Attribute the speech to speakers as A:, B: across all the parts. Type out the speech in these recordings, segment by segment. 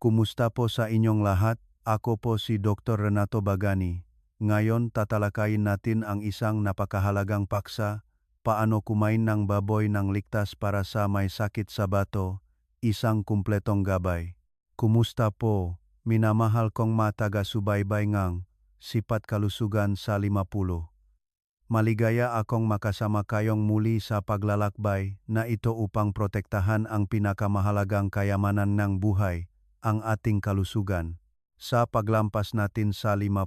A: Kumusta po sa inyong lahat? Ako po si Dr. Renato Bagani. Ngayon tatalakayin natin ang isang napakahalagang paksa, paano kumain ng baboy ng ligtas para sa may sakit sa bato, isang kumpletong gabay. Kumusta po, minamahal kong mataga-subaybay ngang sipat kalusugan sa 50. Maligaya akong makasama kayong muli sa paglalakbay na ito upang protektahan ang pinakamahalagang kayamanan ng buhay, ang ating kalusugan. Sa paglampas natin sa 50,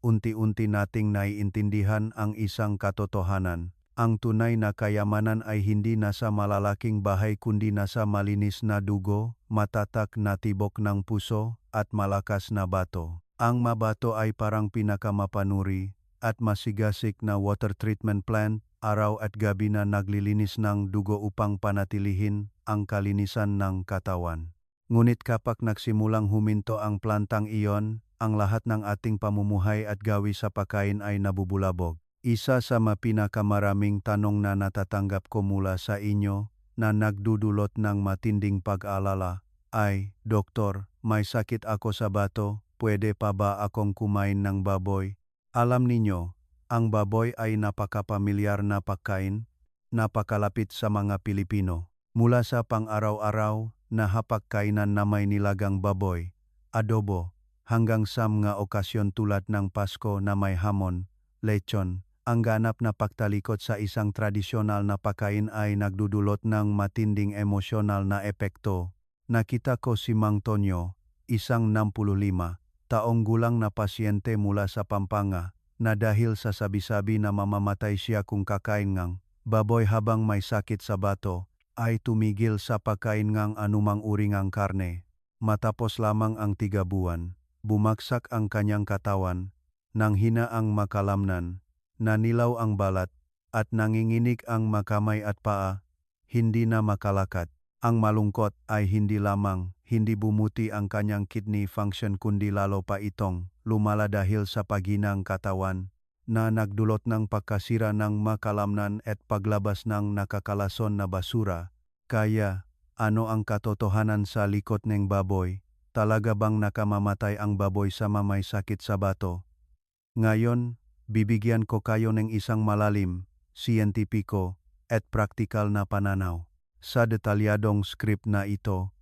A: unti-unti nating naiintindihan ang isang katotohanan. Ang tunay na kayamanan ay hindi nasa malalaking bahay kundi nasa malinis na dugo, matatak na tibok ng puso, at malakas na bato. Ang mabato ay parang pinakamapanuri at masigasig na water treatment plant, araw at gabi na naglilinis ng dugo upang panatilihin ang kalinisan ng katawan. Ngunit kapag nagsimulang huminto ang plantang iyon, ang lahat ng ating pamumuhay at gawi sa pagkain ay nabubulabog. Isa sa pinakamaraming tanong na natatanggap ko mula sa inyo na nagdudulot ng matinding pag-alala ay, Doktor, may sakit ako sa bato, pwede pa ba akong kumain ng baboy? Alam ninyo, ang baboy ay napakapamilyar na pagkain, napakalapit sa mga Pilipino. Mula sa pang-araw-araw na hapagkainan na may nilagang baboy, adobo, hanggang sa mga okasyon tulad ng Pasko na may hamon, lechon, ang ganap na pagtalikod sa isang tradisyonal na pagkain ay nagdudulot ng matinding emosyonal na epekto. Nakita ko si Mang Tonyo, isang 65 taong gulang na pasyente mula sa Pampanga, na dahil sa sabi-sabi na mamamatay siya kung kakain ngang baboy habang may sakit sa bato, ay tumigil sa pagkain ngang anumang uri ngang karne. Matapos lamang ang 3 buwan, bumagsak ang kanyang katawan, nanghina ang makalamnan, nanilaw ang balat, at nanginginig ang makamay at paa, hindi na makalakad. Ang malungkot ay hindi lamang hindi bumuti ang kanyang kidney function kundi lalo pa itong lumala dahil sa paghinang katawan na nagdulot ng pagkasira ng makalamnan at paglabas ng nakakalason na basura. Kaya, ano ang katotohanan sa likod ng baboy? Talaga bang nakamamatay ang baboy sa may sakit sa bato? Ngayon, bibigyan ko kayo ng isang malalim, siyentipiko, at praktikal na pananaw. Sa detalyadong script na ito,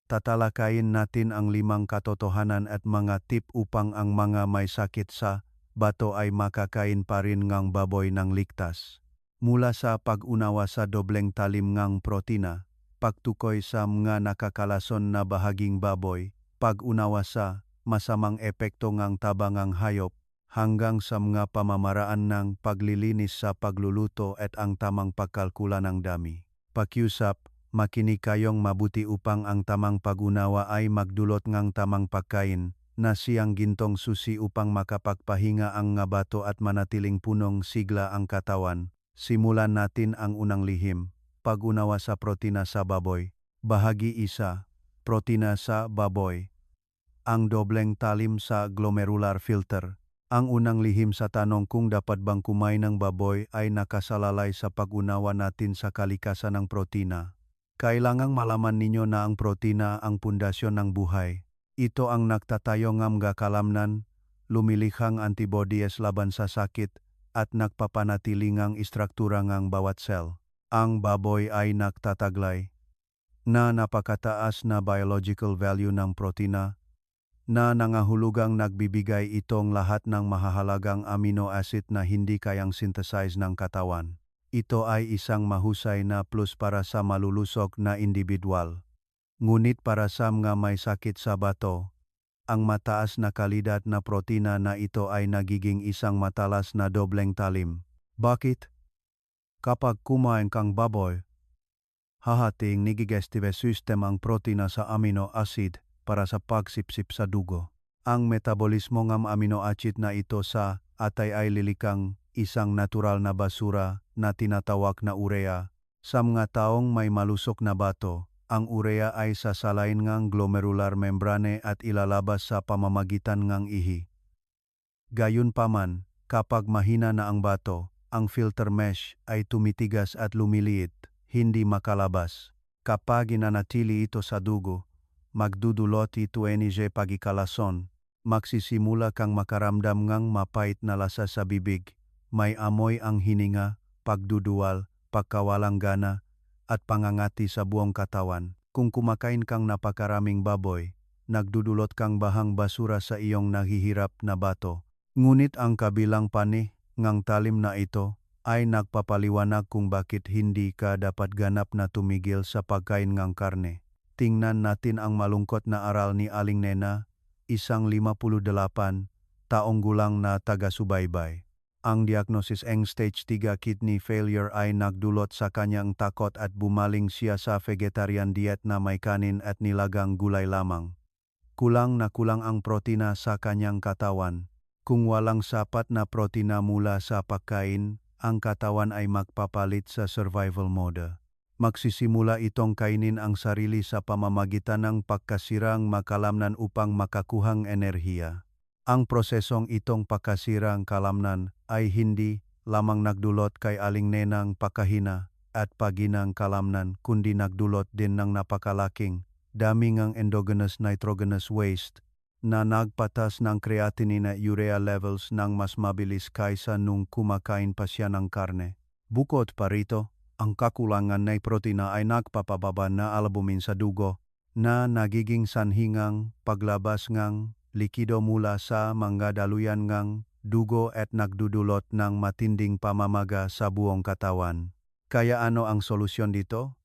A: tatalakayin natin ang 5 katotohanan at mga tip upang ang mga may sakit sa bato ay makakain pa rin ngang baboy ng ligtas. Mula sa pag-unawa sa dobleng talim ngang protina, pagtukoy sa mga nakakalason na bahaging baboy, pag-unawa sa masamang epekto ngang tabangang hayop, hanggang sa mga pamamaraan ng paglilinis sa pagluluto at ang tamang pagkalkula ng dami. Pakiusap, makinig kayong mabuti upang ang tamang pag-unawa ay magdulot ngang tamang pagkain na siyang gintong susi upang makapagpahinga ang nga bato at manatiling punong sigla ang katawan. Simulan natin ang unang lihim, pag-unawa sa protina sa baboy. Bahagi 1, protina sa baboy. Ang dobleng talim sa glomerular filter. Ang unang lihim sa tanong kung dapat bang kumain ng baboy ay nakasalalay sa pag-unawa natin sa kalikasan ng protina. Kailangang malaman ninyo na ang protina ang pundasyon ng buhay. Ito ang nagtatayo ng mga kalamnan, lumilihang antibodies laban sa sakit, at nagpapanatili ng istruktura ng bawat cell. Ang baboy ay nagtataglay na napakataas na biological value ng protina, na nangahulugang nagbibigay itong lahat ng mahahalagang amino acid na hindi kayang synthesize ng katawan. Ito ay isang mahusay na plus para sa malulusog na individual. Ngunit para sa mga may sakit sa bato, ang mataas na kalidad na protina na ito ay nagiging isang matalas na dobleng talim. Bakit? Kapag kumain kang baboy, hahating nigigestive system ang protina sa amino acid para sa pagsipsip sa dugo. Ang metabolismo ng amino acid na ito sa atay ay lilikang isang natural na basura na tinatawag na urea. Sa mga taong may malusog na bato, ang urea ay sasalain ngang glomerular membrane at ilalabas sa pamamagitan ngang ihi. Gayunpaman, kapag mahina na ang bato, ang filter mesh ay tumitigas at lumiliit, hindi makalabas. Kapag inanatili ito sa dugo, magdudulot ito enije pagikalason. Magsisimula kang makaramdam ngang mapait na lasa sa bibig, may amoy ang hininga, pagduduwal, pagkawalang gana, at pangangati sa buong katawan. Kung kumakain kang napakaraming baboy, nagdudulot kang bahang basura sa iyong naghihirap na bato. Ngunit ang kabilang panig ngang talim na ito ay nagpapaliwanag kung bakit hindi ka dapat ganap na tumigil sa pagkain ngang karne. Tingnan natin ang malungkot na aral ni Aling Nena, isang 58 taong gulang na taga-subaybay. Ang diagnosis ng stage 3 kidney failure ay nagdulot sa kanyang takot at bumaling siya sa vegetarian diet na may kanin at nilagang gulay lamang. Kulang na kulang ang protina sa kanyang katawan. Kung walang sapat na protina mula sa pagkain, ang katawan ay magpapalit sa survival mode. Magsisimula itong kainin ang sarili sa pamamagitan ng pagkasirang makalamnan upang makakuhang enerhiya. Ang prosesong itong pagkasirang kalamnan ay hindi lamang nagdulot kay Aling Nenang pakahina at paginang kalamnan kundi nagdulot din ng napakalaking dami ng endogenous nitrogenous waste na nagpatas ng creatinine at urea levels ng mas mabilis kaysa nung kumakain pa siya ng karne. Bukod pa rito, ang kakulangan ng protina ay nagpapababa na albumin sa dugo na nagiging sanhingang paglabas ng likido mula sa mga daluyan ng dugo at nagdudulot ng matinding pamamaga sa buong katawan. Kaya ano ang solusyon dito?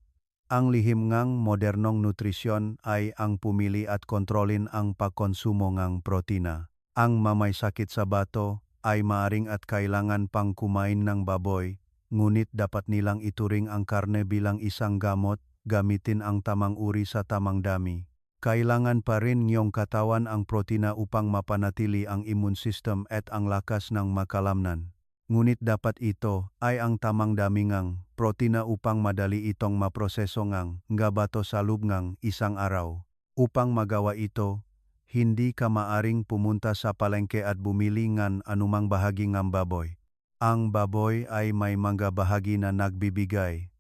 A: Ang lihim ngang modernong nutrisyon ay ang pumili at kontrolin ang pagkonsumo ng protina. Ang mamay sakit sa bato ay maaring at kailangan pang kumain ng baboy, ngunit dapat nilang ituring ang karne bilang isang gamot, gamitin ang tamang uri sa tamang dami. Kailangan pa rin ngayong katawan ang protina upang mapanatili ang immune system at ang lakas ng makalamnan. Ngunit dapat ito ay ang tamang dami ngang protina upang madali itong maproseso ngang bato sa loob ngang isang araw. Upang magawa ito, hindi ka maaring pumunta sa palengke at bumili ngan anumang bahagi ng baboy. Ang baboy ay may mga bahagi na nagbibigay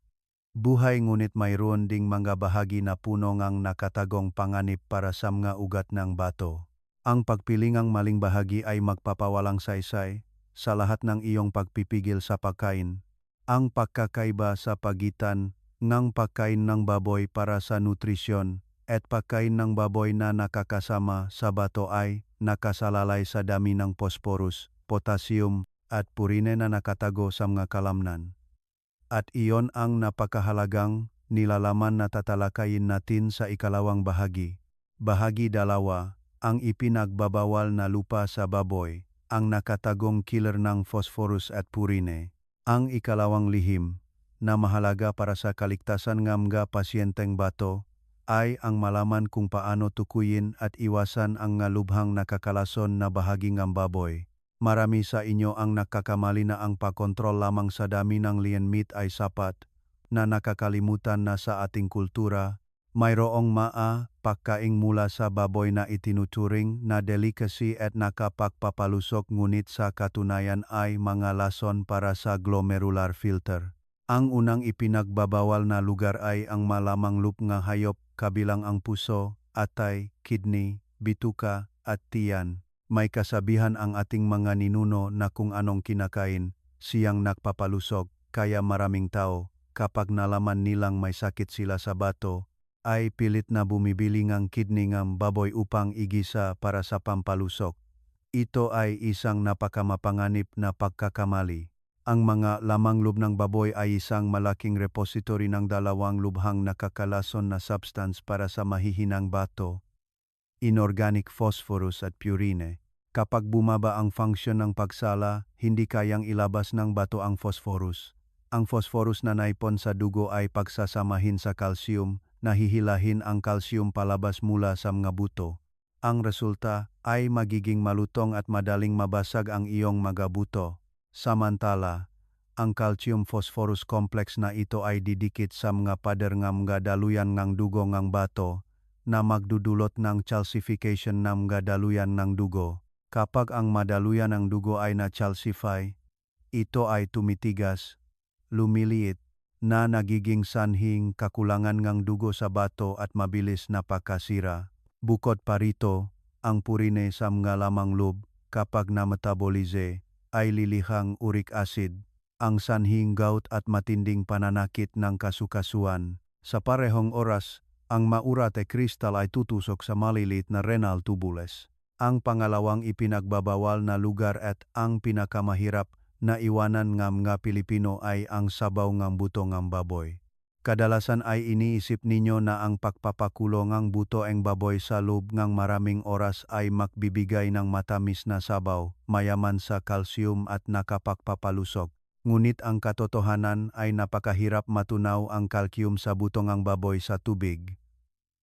A: buhay ngunit mayroon ding mga bahagi na puno ngang nakatagong panganib para sa mga ugat ng bato. Ang pagpili ngang maling bahagi ay magpapawalang saysay sa lahat ng iyong pagpipigil sa pagkain. Ang pagkakaiba sa pagitan ng pagkain ng baboy para sa nutrisyon at pagkain ng baboy na nakakasama sa bato ay nakasalalay sa dami ng phosphorus, potassium at purine na nakatago sa mga kalamnan. At iyon ang napakahalagang nilalaman na tatalakayin natin sa ikalawang bahagi. Bahagi 2, ang ipinagbabawal na lupa sa baboy, ang nakatagong killer ng phosphorus at purine. Ang ikalawang lihim na mahalaga para sa kaligtasan ng mga pasyenteng bato ay ang malaman kung paano tukuyin at iwasan ang lubhang nakakalason na bahagi ng baboy. Marami sa inyo ang nakakamali na ang pagkontrol lamang sa dami ng lean meat ay sapat, na nakakalimutan na sa ating kultura, mayroong pagkaing mula sa baboy na itinuturing na delicacy at nakapagpapalusok ngunit sa katunayan ay mga lason para sa glomerular filter. Ang unang ipinagbabawal na lugar ay ang malamang loop nga hayop kabilang ang puso, atay, kidney, bituka at tiyan. May kasabihan ang ating mga ninuno na kung anong kinakain, siyang nagpapalusog, kaya maraming tao, kapag nalaman nilang may sakit sila sa bato, ay pilit na bumibili ng kidney ng baboy upang igisa para sa pampalusok. Ito ay isang napakamapanganib na pagkakamali. Ang mga lamang loob ng baboy ay isang malaking repository ng dalawang lubhang nakakalason na substance para sa mahihinang bato, inorganic phosphorus at purine. Kapag bumaba ang function ng pagsala, hindi kayang ilabas ng bato ang phosphorus. Ang phosphorus na naipon sa dugo ay pagsasamahin sa calcium, nahihilahin ang calcium palabas mula sa mga buto. Ang resulta ay magiging malutong at madaling mabasag ang iyong mga buto. Samantala, ang calcium-phosphorus complex na ito ay didikit sa mga pader ng mga daluyan ng dugo ng bato, na magdudulot ng calcification ng mga daluyan ng dugo. Kapag ang madaluyan ng dugo ay na-calcify, ito ay tumitigas, lumiliit, na nagiging sanhing kakulangan ng dugo sa bato at mabilis na pagkasira. Bukod pa rito, ang purine sa mga lamang loob kapag na-metabolize ay lilihang uric acid, ang sanhing gout at matinding pananakit ng kasukasuan. Sa parehong oras, ang maurate kristal ay tutusok sa maliliit na renal tubules. Ang pangalawang ipinagbabawal na lugar at ang pinakamahirap na iwanan ng mga Pilipino ay ang sabaw ng buto ng baboy. Kadalasan ay iniisip ninyo na ang pagpapakulo ng buto ng baboy sa loob ng maraming oras ay magbibigay ng matamis na sabaw, mayaman sa kalsiyum at nakapagpapalusog. Ngunit ang katotohanan ay napakahirap matunaw ang kalsiyum sa buto ng baboy sa tubig.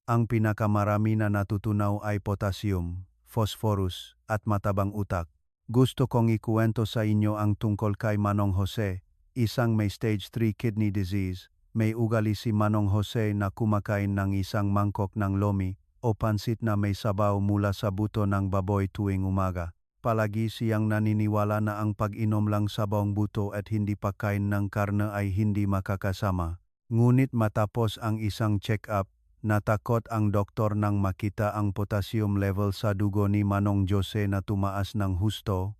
A: Ang pinakamarami na natutunaw ay potassium, phosphorus, at matabang utak. Gusto kong ikuwento sa inyo ang tungkol kay Manong Jose, isang may stage 3 kidney disease. May ugali si Manong Jose na kumakain ng isang mangkok ng lomi o pansit na may sabaw mula sa buto ng baboy tuwing umaga. Palagi siyang naniniwala na ang pag-inom lang sabawng buto at hindi pagkain ng karne ay hindi makakasama. Ngunit matapos ang isang check-up, natakot ang doktor nang makita ang potassium level sa dugo ni Manong Jose na tumaas ng husto,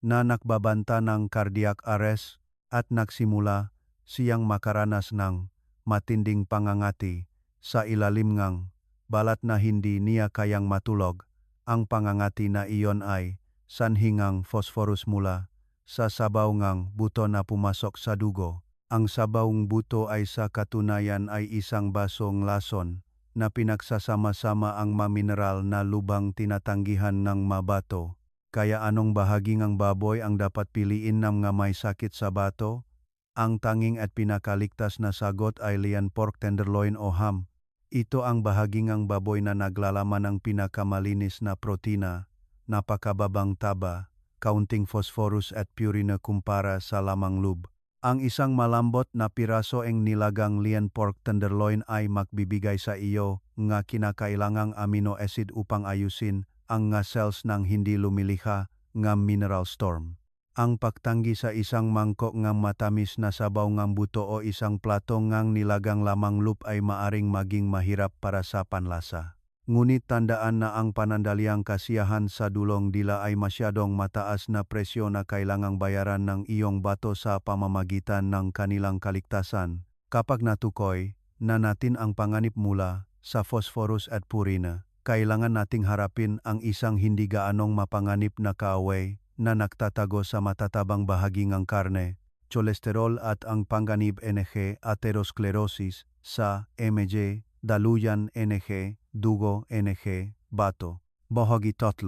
A: na nagbabanta ng cardiac arrest at nagsimula siyang makaranas ng matinding pangangati sa ilalim ng balat na hindi niya kayang matulog. Ang pangangati na iyon ay sanhingang phosphorus mula sa sabaw ng buto na pumasok sa dugo. Ang sabawng buto ay sa katunayan ay isang basong lason na pinagsasama-sama ang mamineral na lubang tinatanggihan ng mabato. Kaya anong bahagi ng baboy ang dapat piliin ng mga may sakit sa bato? Ang tanging at pinakaligtas na sagot ay lean pork tenderloin o ham. Ito ang bahagi ng baboy na naglalaman ng pinakamalinis na protina, napakababang taba, kaunting phosphorus at purine kumpara sa lamang loob. Ang isang malambot na piraso ng nilagang lean pork tenderloin ay magbibigay sa iyo nga kinakailangang amino acid upang ayusin ang nga cells ng hindi lumilikha nga mineral storm. Ang pagtanggi sa isang mangkok ng matamis na sabaw ng buto o isang plato ng nilagang lamang loob ay maaring maging mahirap para sa panlasa. Ngunit tandaan na ang panandaliang kasiyahan sa dulong dila ay masyadong mataas na presyo na kailangang bayaran ng iyong bato sa pamamagitan ng kanilang kaligtasan. Kapag natukoy na natin ang panganib mula sa phosphorus at purine, kailangan nating harapin ang isang hindi gaanong mapanganib na kaaway na nagtatago sa matatabang bahagi ng karne, cholesterol at ang panganib NG, atherosclerosis, sa MJ, daluyan NG, dugo NG, bato. Bahagi 3.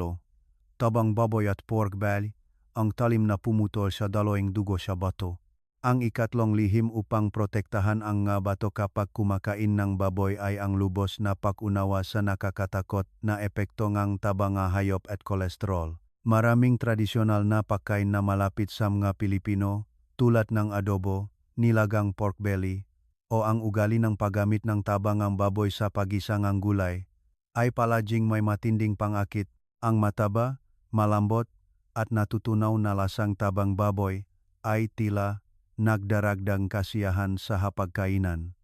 A: Tabang baboy at pork belly, ang talim na pumutol sa daloing dugo sa bato. Ang ikatlong lihim upang protektahan ang nga bato kapag kumakain ng baboy ay ang lubos na pag-unawa sa nakakatakot na epekto ng tabang hayop at kolesterol. Maraming tradisyonal na pagkain na malapit sa mga Pilipino, tulad ng adobo, nilagang pork belly, o ang ugali ng paggamit ng tabang ng baboy sa pagisang ng gulay, ay palaging may matinding pangakit. Ang mataba, malambot, at natutunaw na lasang tabang baboy ay tila nagdaragdang kasiyahan sa hapagkainan.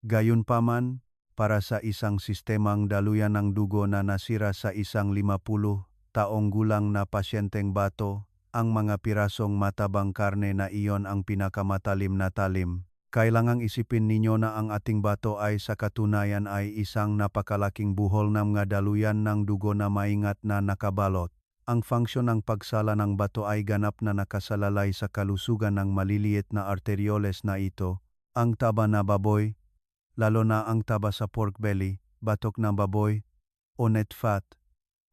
A: Gayunpaman, para sa isang sistemang daluyan ng dugo na nasira sa isang 50 taong gulang na pasyenteng bato, ang mga pirasong matabang karne na iyon ang pinakamatalim na talim. Kailangang isipin ninyo na ang ating bato ay sa katunayan ay isang napakalaking buhol ng mga daluyan ng dugo na maingat na nakabalot. Ang funksyon ng pagsala ng bato ay ganap na nakasalalay sa kalusugan ng maliliit na arterioles na ito. Ang taba na baboy, lalo na ang taba sa pork belly, batok ng baboy, o net fat,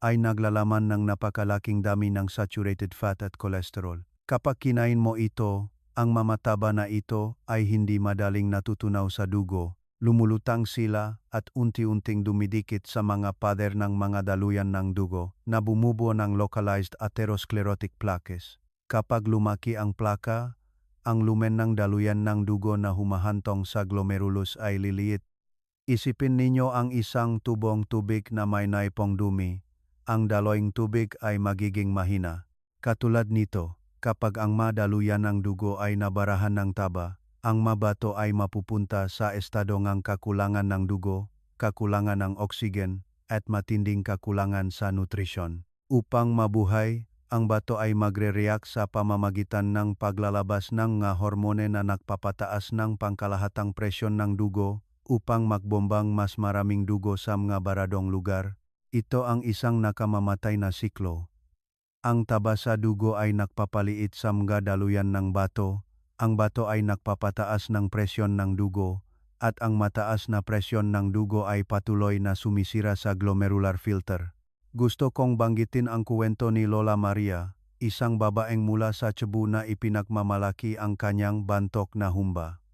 A: ay naglalaman ng napakalaking dami ng saturated fat at cholesterol. Kapag kinain mo ito, ang mamataba na ito ay hindi madaling natutunaw sa dugo. Lumulutang sila at unti-unting dumidikit sa mga pader ng mga daluyan ng dugo na bumubuo ng localized atherosclerotic plaques. Kapag lumaki ang plaka, ang lumen ng daluyan ng dugo na humahantong sa glomerulus ay liliit. Isipin ninyo ang isang tubong tubig na may naipong dumi. Ang daloing tubig ay magiging mahina. Katulad nito, kapag ang madaluyan ng dugo ay nabarahan ng taba, ang mabato ay mapupunta sa estado ng kakulangan ng dugo, kakulangan ng oksigen, at matinding kakulangan sa nutrisyon. Upang mabuhay, ang bato ay magre-react sa pamamagitan ng paglalabas ng mga hormone na nagpapataas ng pangkalahatang presyon ng dugo upang magbombang mas maraming dugo sa mga baradong lugar. Ito ang isang nakamamatay na siklo. Ang taba sa dugo ay nagpapaliit sa mga daluyan ng bato, ang bato ay nagpapataas ng presyon ng dugo, at ang mataas na presyon ng dugo ay patuloy na sumisira sa glomerular filter. Gusto kong banggitin ang kuwento ni Lola Maria, isang babaeng mula sa Cebu na ipinagmamalaki ang kanyang bantok na humba.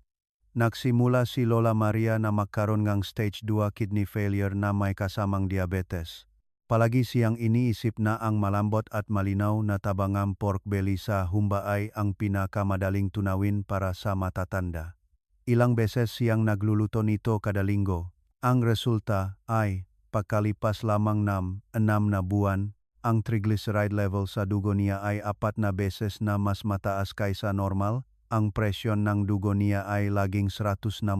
A: Nagsimula si Lola Maria na magkaroon ng stage 2 kidney failure na may kasamang diabetes. Palagi siyang iniisip na ang malambot at malinaw na tabangang pork belly sa humba ay ang pinakamadaling tunawin para sa matatanda. Ilang beses siyang nagluluto nito kada linggo. Ang resulta ay, pagkalipas lamang ng 6 na buwan, ang triglyceride level sa dugo niya ay 4 na beses na mas mataas kaysa normal, ang presyon ng dugo niya ay laging 160,90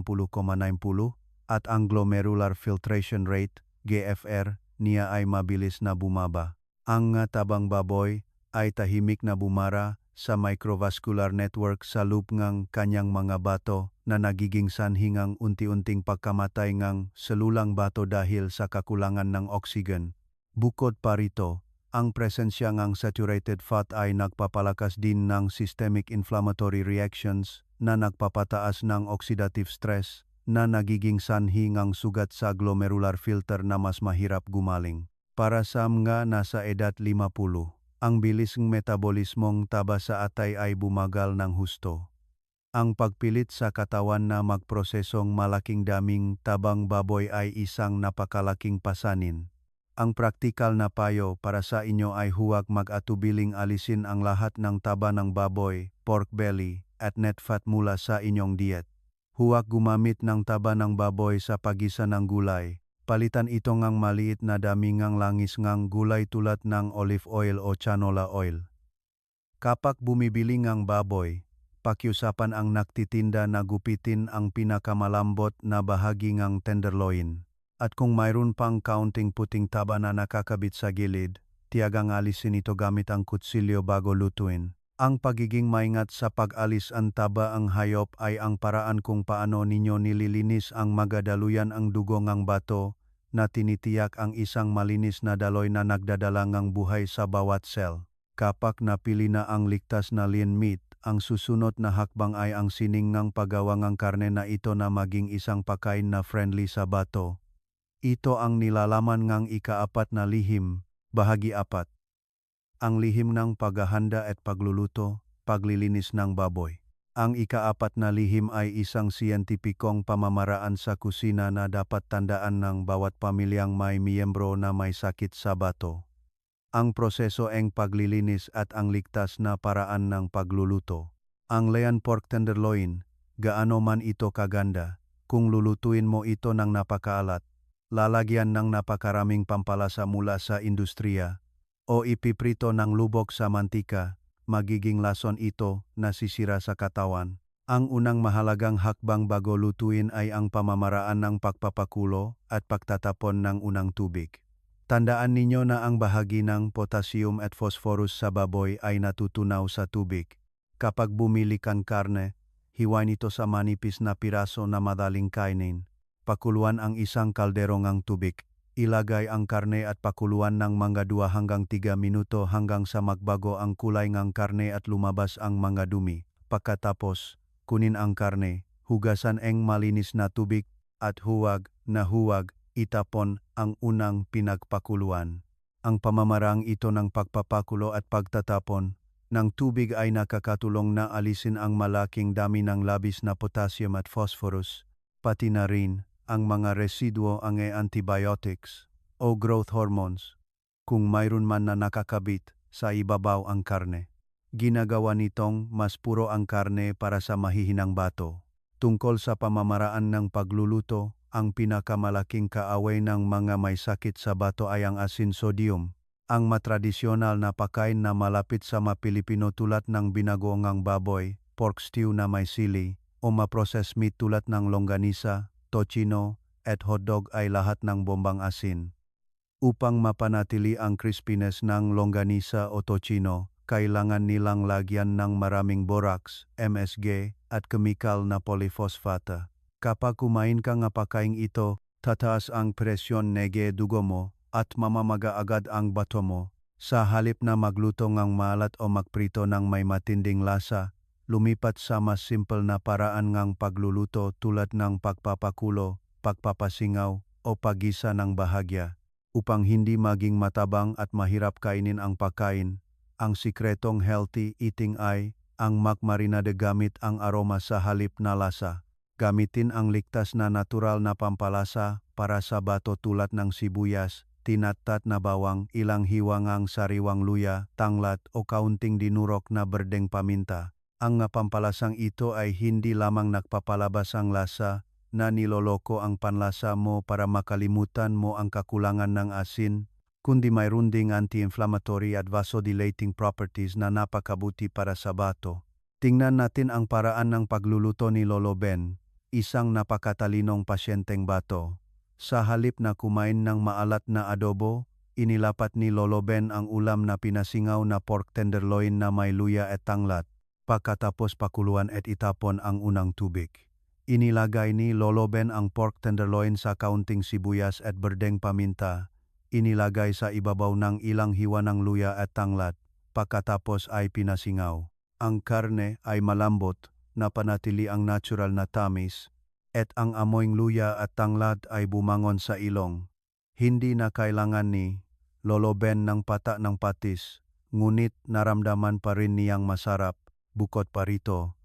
A: at ang glomerular filtration rate, GFR, niya ay mabilis na bumaba. Ang tabang baboy ay tahimik na bumara sa microvascular network sa loob ng kanyang mga bato na nagiging sanhi ng unti-unting pagkamatay ng selulang bato dahil sa kakulangan ng oksigen. Bukod pa rito, ang presensya ng saturated fat ay nagpapalakas din ng systemic inflammatory reactions na nagpapataas ng oxidative stress na nagiging sanhi ng sugat sa glomerular filter na mas mahirap gumaling. Para sa mga nasa edad 50, ang bilis ng metabolismong taba sa atay ay bumagal ng husto. Ang pagpilit sa katawan na magprosesong malaking daming tabang baboy ay isang napakalaking pasanin. Ang praktikal na payo para sa inyo ay huwag mag-atubiling alisin ang lahat ng taba ng baboy, pork belly, at net fat mula sa inyong diet. Huwag gumamit ng taba ng baboy sa paggisa ng gulay. Palitan ito ng maliit na dami ng langis ng gulay tulad ng olive oil o canola oil. Kapag bumibili ng baboy, pakiusapan ang nagtitinda na gupitin ang pinakamalambot na bahagi ng tenderloin. At kung mayroon pang kaunting puting taba na nakakabit sa gilid, tiyagang alisin ito gamit ang kutsilyo bago lutuin. Ang pagiging maingat sa pag-alis ang taba ang hayop ay ang paraan kung paano ninyo nililinis ang magadaluyan ang dugo ng bato na tinitiyak ang isang malinis na daloy na nagdadala ng buhay sa bawat cell. Kapag napili na ang ligtas na lean meat, ang susunod na hakbang ay ang sining ng paggawa ng karne na ito na maging isang pagkain na friendly sa bato. Ito ang nilalaman ng ika-4 na lihim, bahagi 4. Ang lihim ng paghahanda at pagluluto, paglilinis ng baboy. Ang ika-4 na lihim ay isang siyentipikong pamamaraan sa kusina na dapat tandaan ng bawat pamilyang may miyembro na may sakit sa bato. Ang proseso ang paglilinis at ang ligtas na paraan ng pagluluto. Ang lean pork tenderloin, gaano man ito kaganda, kung lulutuin mo ito ng napakaalat, lalagyan ng napakaraming pampalasa mula sa industriya, o ipiprito ng lubok sa mantika, magiging lason ito na sisira sa katawan. Ang unang mahalagang hakbang bago lutuin ay ang pamamaraan ng pagpapakulo at pagtatapon ng unang tubig. Tandaan ninyo na ang bahagi ng potassium at phosphorus sa baboy ay natutunaw sa tubig. Kapag bumili kang karne, hiwain ito sa manipis na piraso na madaling kainin. Pakuluan ang isang kaldero ng tubig. Ilagay ang karne at pakuluan ng mga 2 hanggang 3 minuto hanggang sa magbago ang kulay ng karne at lumabas ang mga dumi. Pagkatapos, kunin ang karne, hugasan ang malinis na tubig, at huwag itapon ang unang pinagpakuluan. Ang pamamarang ito ng pagpapakulo at pagtatapon ng tubig ay nakakatulong na alisin ang malaking dami ng labis na potassium at phosphorus, pati na rin ang mga residuo ang antibiotics o growth hormones, kung mayroon man na nakakabit sa ibabaw ang karne. Ginagawa nitong mas puro ang karne para sa mahihinang bato. Tungkol sa pamamaraan ng pagluluto, ang pinakamalaking kaaway ng mga may sakit sa bato ay ang asin sodium. Ang matradisyonal na pagkain na malapit sa mga Pilipino tulad ng binagoong baboy, pork stew na may sili, o ma-processed meat tulad ng longganisa, tocino, at hotdog ay lahat ng bombang asin. Upang mapanatili ang crispiness ng longganisa o tocino, kailangan nilang lagyan ng maraming borax, MSG, at kemikal na polyphosphate. Kapag kumain ka ng pagkain ito, tataas ang presyon ng dugo mo at mamamaga agad ang bato mo. Sa halip na magluto ng maalat o magprito ng may matinding lasa, lumipat sa mas simple na paraan ng pagluluto tulad ng pagpapakulo, pagpapasingaw, o paggisa ng bahagya. Upang hindi maging matabang at mahirap kainin ang pagkain, ang sikretong healthy eating ay ang magmarinade gamit ang aroma sa halip na lasa. Gamitin ang ligtas na natural na pampalasa para sa bato tulad ng sibuyas, tinatat na bawang, ilang hiwangang sariwang luya, tanglad o kaunting dinurok na berdeng paminta. Ang pampalasang ito ay hindi lamang nagpapalabas ang lasa, na niloloko ang panlasa mo para makalimutan mo ang kakulangan ng asin, kundi mayroon ding anti-inflammatory at vasodilating properties na napakabuti para sa bato. Tingnan natin ang paraan ng pagluluto ni Lolo Ben, isang napakatalinong pasyenteng bato. Sa halip na kumain ng maalat na adobo, inilapat ni Lolo Ben ang ulam na pinasingaw na pork tenderloin na may luya at tanglad. Pagkatapos pakuluan at itapon ang unang tubig. Inilagay ni Lolo Ben ang pork tenderloin sa kaunting sibuyas at berdeng paminta. Inilagay sa ibabaw ng ilang hiwa ng luya at tanglad. Pagkatapos ay pinasingaw. Ang karne ay malambot, napanatili ang natural na tamis, at ang amoyng luya at tanglad ay bumangon sa ilong. Hindi na kailangan ni Lolo Ben ng pata ng patis, ngunit naramdaman pa rin niyang masarap. Bukod pa rito,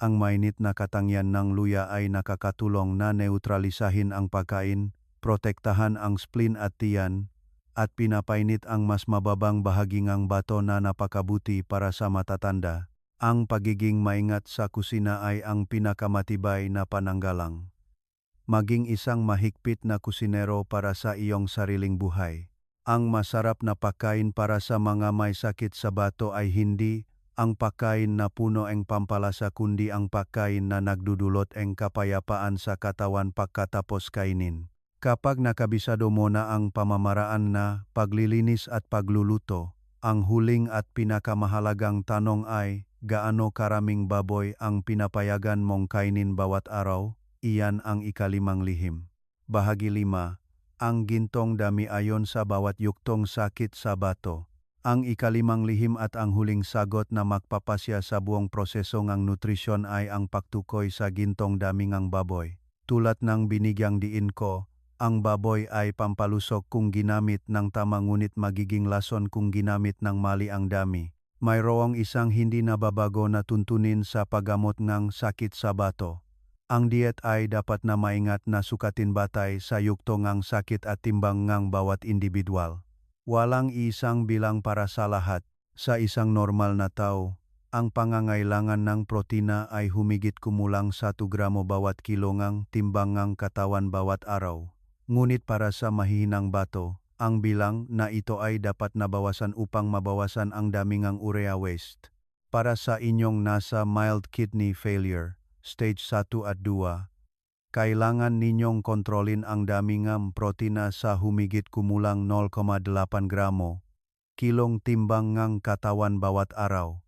A: ang mainit na katangian ng luya ay nakakatulong na neutralisahin ang pagkain, protektahan ang spleen at tiyan, at pinapainit ang mas mababang bahagi ng bato na napakabuti para sa matatanda. Ang pagiging maingat sa kusina ay ang pinakamatibay na pananggalang. Maging isang mahigpit na kusinero para sa iyong sariling buhay. Ang masarap na pagkain para sa mga may sakit sa bato ay hindi ang pagkain na puno ang pampalasa kundi ang pagkain na nagdudulot ang kapayapaan sa katawan pagkatapos kainin. Kapag nakabisado mo na ang pamamaraan na paglilinis at pagluluto, ang huling at pinakamahalagang tanong ay, gaano karaming baboy ang pinapayagan mong kainin bawat araw? Iyan ang ikalimang lihim. Bahagi 5. Ang gintong dami ayon sa bawat yuktong sakit sa bato. Ang ikalimang lihim at ang huling sagot na magpapasya sa buong proseso ng nutrisyon ay ang pagtukoy sa gintong dami ng baboy. Tulad ng binigyang diin ko, ang baboy ay pampalusok kung ginamit ng tama ngunit magiging lason kung ginamit ng mali ang dami. Mayroong isang hindi nababago na tuntunin sa paggamot ng sakit sa bato. Ang diet ay dapat na maingat na sukatin batay sa yukto ng sakit at timbang ng bawat individual. Walang isang bilang para sa lahat. Sa isang normal na tao, ang pangangailangan ng protina ay humigit kumulang 1 gramo bawat kilo ng timbang ng katawan bawat araw. Ngunit para sa mahihinang bato, ang bilang na ito ay dapat nabawasan upang mabawasan ang dami ng urea waste. Para sa inyong nasa mild kidney failure, stage 1 at 2, kailangan ninyong kontrolin ang dami ng protina sa humigit kumulang 0,8 gramo, kilong timbang ng katawan bawat araw.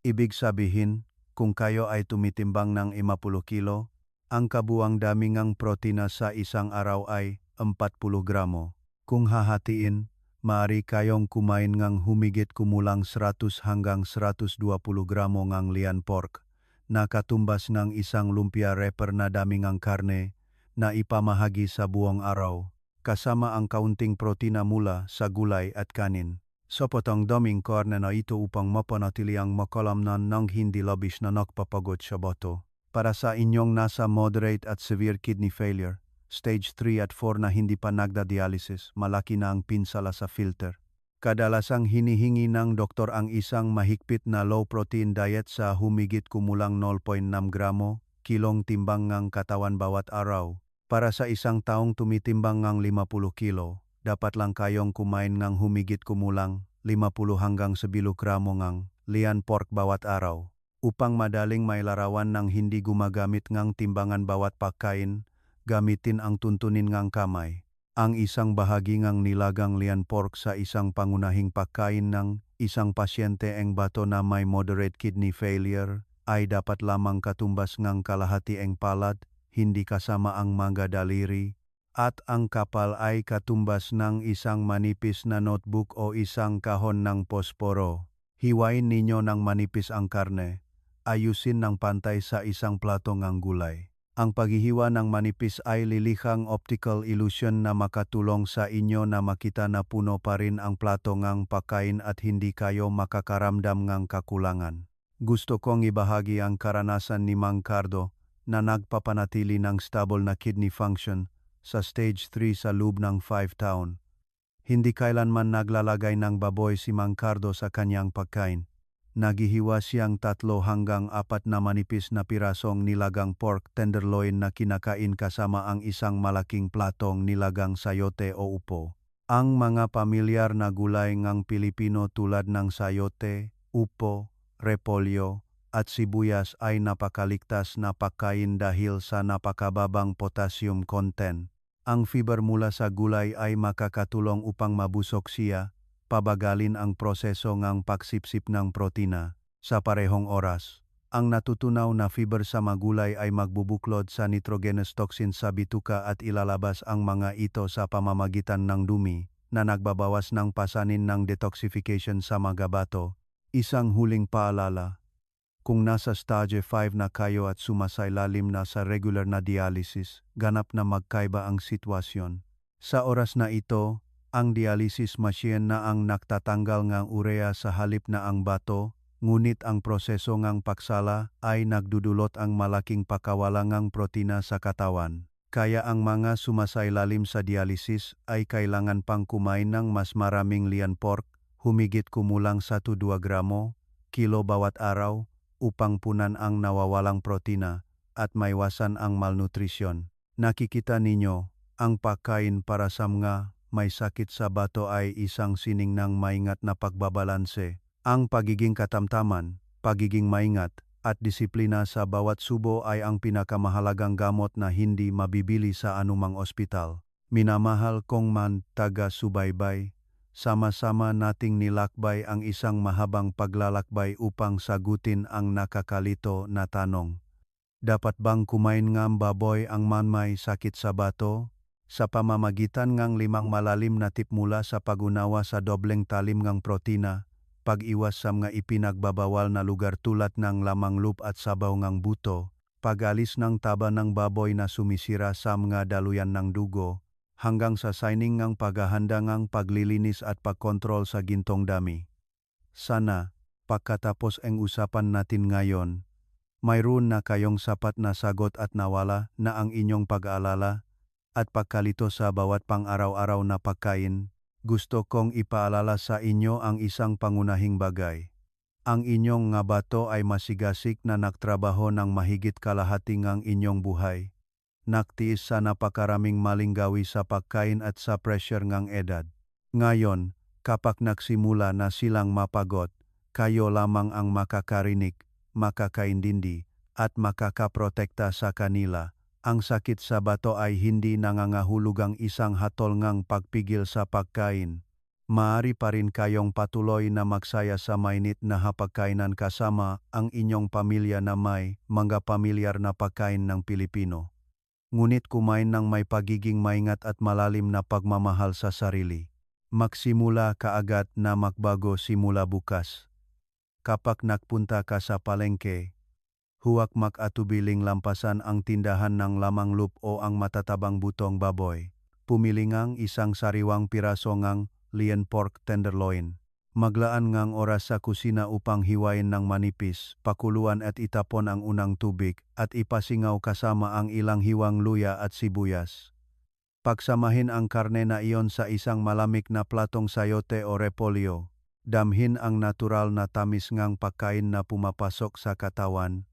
A: Ibig sabihin, kung kayo ay tumitimbang ng 50 kilo, ang kabuang dami ng protina sa isang araw ay 40 gramo. Kung hahatiin, maaari kayong kumain ng humigit kumulang 100 hanggang 120 gramo ng lean pork, na katumbas ng isang lumpia wrapper na dami ng karne na ipamahagi sa buong araw, kasama ang kaunting protina mula sa gulay at kanin. Sapat ang daming karne na ito upang mapanatili ang makalamnan ng hindi labis na nakpapagod sa bato. Para sa inyong nasa moderate at severe kidney failure, stage 3 at 4 na hindi pa nagda-dialysis, malaki na ang pinsala sa filter. Kadalasang hinihingi ng doktor ang isang mahigpit na low-protein diet sa humigit kumulang 0,6 gramo, kilong timbang ng katawan bawat araw. Para sa isang taong tumitimbang ng 50 kilo, dapat lang kayong kumain ng humigit kumulang 50 hanggang 10 gramo ng lean pork bawat araw. Upang madaling may larawan ng hindi gumagamit ngang timbangan bawat pagkain, gamitin ang tuntunin ngang kamay. Ang isang bahagi ngang nilagang lian pork sa isang pangunahing pagkain ng isang pasyente ang bato na may moderate kidney failure ay dapat lamang katumbas ngang kalahati ang palad, hindi kasama ang mga daliri, at ang kapal ay katumbas ng isang manipis na notebook o isang kahon ng posporo. Hiwain ninyo ng manipis ang karne. Ayusin ng pantay sa isang plato ng gulay. Ang paghihiwa ng manipis ay lilihang optical illusion na makatulong sa inyo na makita na puno pa rin ang plato ng pagkain at hindi kayo makakaramdam ng kakulangan. Gusto kong ibahagi ang karanasan ni Mang Cardo na nagpapanatili ng stable na kidney function sa stage 3 sa loob ng 5 taon. Hindi kailanman naglalagay ng baboy si Mang Cardo sa kanyang pagkain. Naghihiwa siyang 3 hanggang 4 na manipis na pirasong nilagang pork tenderloin na kinakain kasama ang isang malaking platong nilagang sayote o upo. Ang mga pamilyar na gulay ngang Pilipino tulad ng sayote, upo, repolyo, at sibuyas ay napakaligtas na pagkain dahil sa napakababang potassium content. Ang fiber mula sa gulay ay makakatulong upang mabusog siya, pabagalin ang proseso ng pagsipsip ng protina sa parehong oras. Ang natutunaw na fiber sa magulay ay magbubuklod sa nitrogenous toxin sa bituka at ilalabas ang mga ito sa pamamagitan ng dumi na nagbabawas ng pasanin ng detoxification sa mga bato. Isang huling paalala. Kung nasa stage 5 na kayo at sumasailalim na sa regular na dialysis, ganap na magkaiba ang sitwasyon. Sa oras na ito, ang dialysis machine na ang nagtatanggal ng urea sa halip na ang bato, ngunit ang proseso ng pagsala ay nagdudulot ang malaking pakawala ng protina sa katawan. Kaya ang mga sumasailalim sa dialysis ay kailangan pang kumain ng mas maraming lian pork, humigit kumulang 1-2 gramo, kilo bawat araw, upang punan ang nawawalang protina at maiwasan ang malnutrisyon. Nakikita ninyo, ang pagkain para sa mga may sakit sa bato ay isang sining ng maingat na pagbabalanse. Ang pagiging katamtaman, pagiging maingat, at disiplina sa bawat subo ay ang pinakamahalagang gamot na hindi mabibili sa anumang ospital. Minamahal kong taga-subaybay, sama-sama nating nilakbay ang isang mahabang paglalakbay upang sagutin ang nakakalito na tanong. Dapat bang kumain ng baboy ang may sakit sa bato? Sa pamamagitan ng 5 malalim na tip mula sa pag-unawa sa dobleng talim ng protina, pag-iwas sa mga ipinagbabawal na lugar tulad ng lamang loop at sabaw ng buto, pag-alis ng taba ng baboy na sumisira sa mga daluyan ng dugo, hanggang sa signing ng paghahanda ng paglilinis at pagkontrol sa gintong dami. Sana, pagkatapos ang usapan natin ngayon, mayroon na kayong sapat na sagot at nawala na ang inyong pag-aalala at pagkalito sa bawat pang-araw-araw na pagkain. Gusto kong ipaalala sa inyo ang isang pangunahing bagay. Ang inyong nga bato ay masigasig na nagtrabaho ng mahigit kalahati ng inyong buhay. Naktiis sa napakaraming maling gawi sa pagkain at sa pressure ng edad. Ngayon, kapag nagsimula na silang mapagod, kayo lamang ang makakarinig, makakaintindi, at makakaprotekta sa kanila. Ang sakit sa bato ay hindi nangangahulugang isang hatol ngang pagpigil sa pagkain. Maaari pa rin kayong patuloy na magsaya sa mainit na hapagkainan kasama ang inyong pamilya na may mga pamilyar na pagkain ng Pilipino. Ngunit kumain ng may pagiging maingat at malalim na pagmamahal sa sarili. Magsimula kaagad na magbago simula bukas. Kapag nagpunta ka sa palengke, huwag mag-atubiling lampasan ang tindahan ng lamang loop o ang matatabang butong baboy. Pumili ngang isang sariwang piraso ngang lian pork tenderloin. Maglaan ngang oras sa kusina upang hiwain ng manipis, pakuluan at itapon ang unang tubig at ipasingaw kasama ang ilang hiwang luya at sibuyas. Pagsamahin ang karne na iyon sa isang malamig na platong sayote o repolyo. Damhin ang natural na tamis ngang pagkain na pumapasok sa katawan.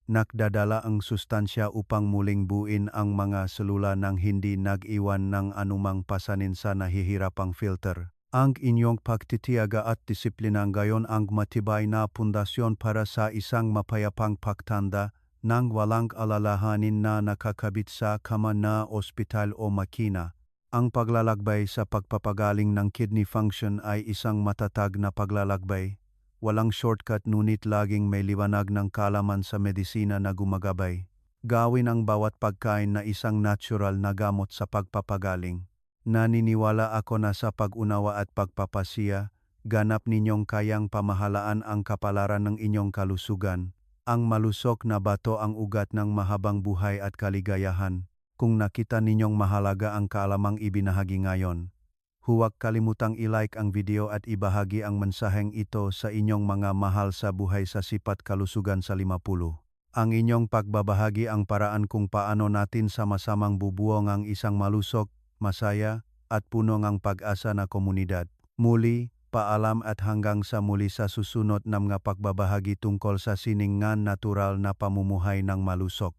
A: Nagdadala ang sustansya upang muling buuin ang mga selula nang hindi nag-iwan ng anumang pasanin sa nahihirapang filter. Ang inyong pagtitiyaga at disiplina ngayon ang matibay na pundasyon para sa isang mapayapang pagtanda nang walang alalahanin na nakakabit sa kama na ospital o makina. Ang paglalakbay sa pagpapagaling ng kidney function ay isang matatag na paglalakbay. Walang shortcut ngunit laging may liwanag ng kaalaman sa medisina na gumagabay. Gawin ang bawat pagkain na isang natural na gamot sa pagpapagaling. Naniniwala ako na sa pag-unawa at pagpapasiya, ganap ninyong kayang pamahalaan ang kapalaran ng inyong kalusugan. Ang malusok na bato ang ugat ng mahabang buhay at kaligayahan. Kung nakita ninyong mahalaga ang kaalamang ibinahagi ngayon, huwag kalimutang i-like ang video at ibahagi ang mensaheng ito sa inyong mga mahal sa buhay sa Sipat Kalusugan sa 50. Ang inyong pagbabahagi ang paraan kung paano natin sama-samang bubuong ang isang malusog, masaya, at puno ng pag-asa na komunidad. Muli, paalam at hanggang sa muli sa susunod na mga pagbabahagi tungkol sa siningan natural na pamumuhay ng malusog.